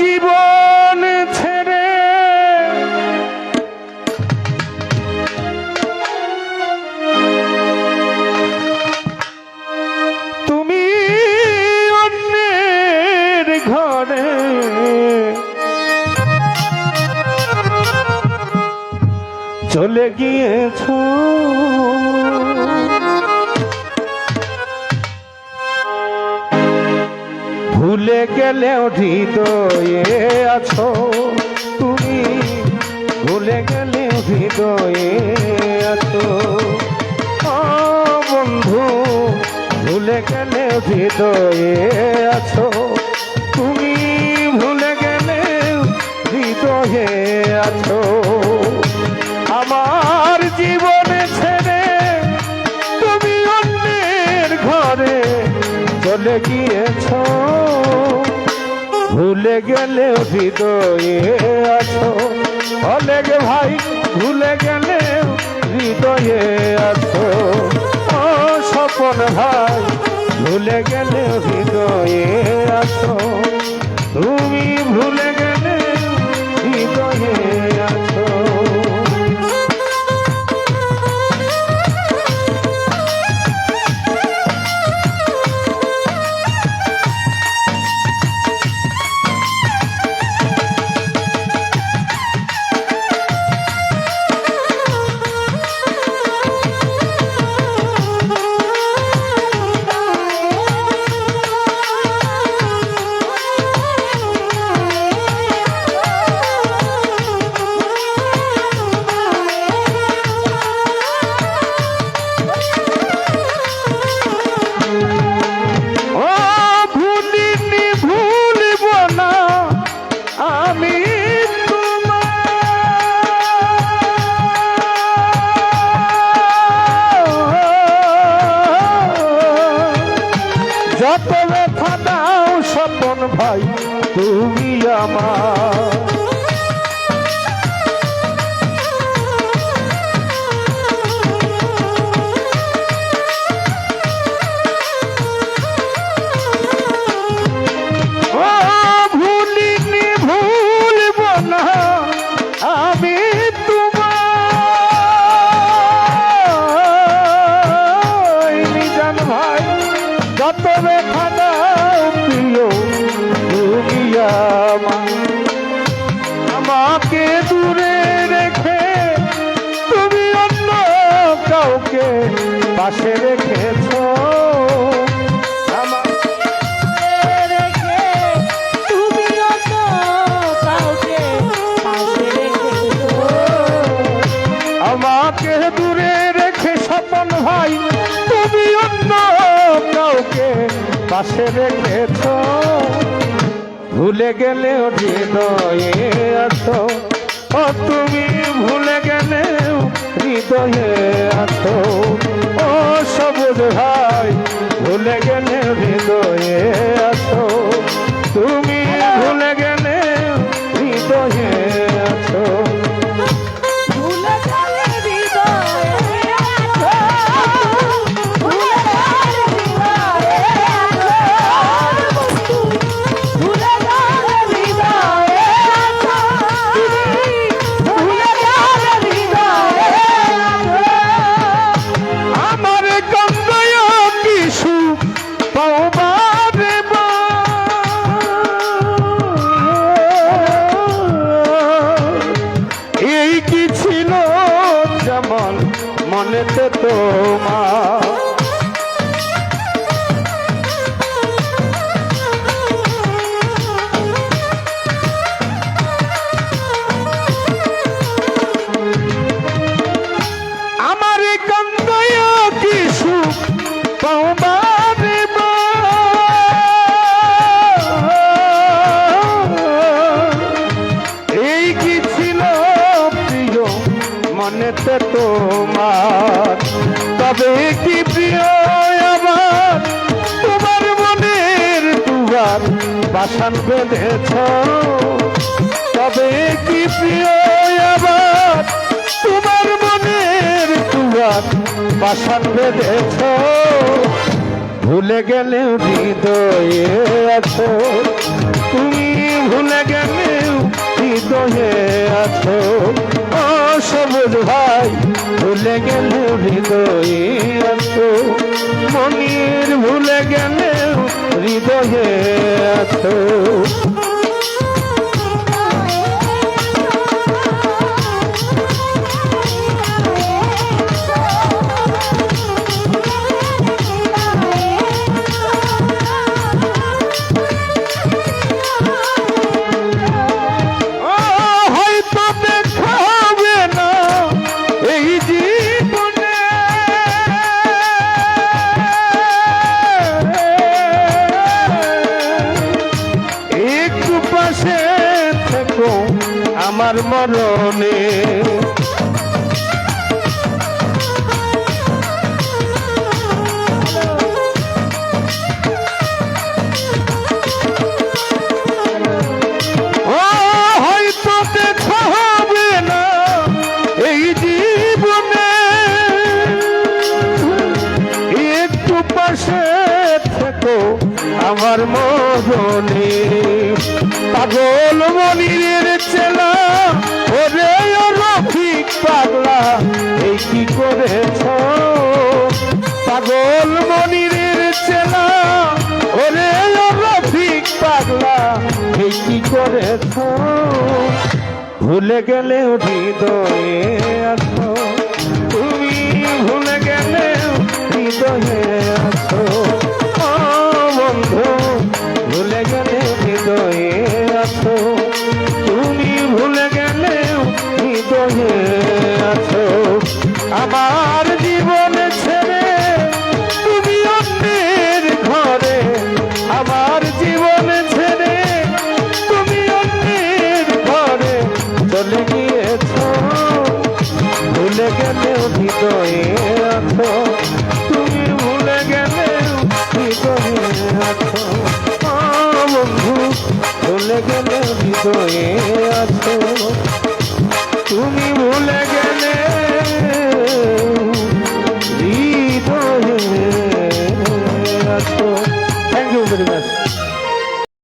জীবন ছেড়ে তুমি অন্যের ঘরে চলে গিয়েছো, ভুলে গেলেও হৃদয়ে আছো তুমি, ভুলে গেলেও হৃদয়ে আছো। ও বন্ধু, ভুলে গেলেও হৃদয়ে আছো তুমি, ভুলে গেলেও হৃদয়ে আছো। আমার জীবনে ছেড়ে তুমি অন্যের ঘরে চলে গিয়েছো, ভুলে গেলে হৃদয়ে আছো। বলে গে ভাই, ভুলে গেলে হৃদয়ে আছো। ও স্বপন ভাই, ভুলে গেলে হৃদয়ে আছো তুমি, ভুলে গেলে হৃদয়ে আছো। যত ব্যথা দাও স্বপন ভাই তুমি আমার, ভুলিনি ভুলব না আমি তোমায় নিজান ভাই। যত ব্যথা দাও প্রিয় তুমি আমাকে দূরে রেখে তুমি অন্য কাউকে পাশে রেখেছো। আমাকে দূরে রেখে স্বপন ভাই তুমি অন্য কাউকে পাশে রেখেছো, ভুলে গেলে হৃদয়ে আছো। ও তুমি ভুলে গেলে হৃদয়ে আছো। ও সবুজ ভাই, ভুলে গেলে হৃদয়ে আছো তুমি, ভুলে গেলে হৃদয়ে আছো। মনেতে তোমার আমার কান্দায় কি সুখ পাওবার, এই কি ছিল প্রিয় মনেতে তোমার। তবে কি প্রিয় আবার তোমার মনের দুয়ার বাসান বেঁধেছ, তবে কি প্রিয় আবার তোমার মনের দুয়ার বাসান বেঁধেছ। ভুলে গেলে হৃদয়ে আছো তুমি, ভুলে ভুলে গেলে হৃদয়ে আছো মনির ভুলে গেলে হৃদয়ে আছো আমার মরণে হয়তো দেখা হবে না এই জীবনে একটু পাশে থেকো আমার মরণে পাগল মনিরের চেলা ওরে ও রফিক পাগলা এই কি করেছ পাগল মনিরের চেলা ওরে ও রফিক পাগলা এই কি করেছ ভুলে গেলে হৃদয়ে আছো তুমি ভুলে গেলে হৃদয়ে আছো ও বন্ধু ভুলে গেলে হৃদয়ে আছো তুমি ভুলে গেলে হৃদয়ে আছো আমার জীবন ছেড়ে তুমি অন্যের ঘরে আমার জীবন ছেড়ে তুমি অন্যের ঘরে চলে গিয়েছো ভুলে গেলে হৃদয়ে আছো তুমি ভুলে গেলে হৃদয়ে আছো বন্ধু ভুলে গেলে হৃদয়ে আছো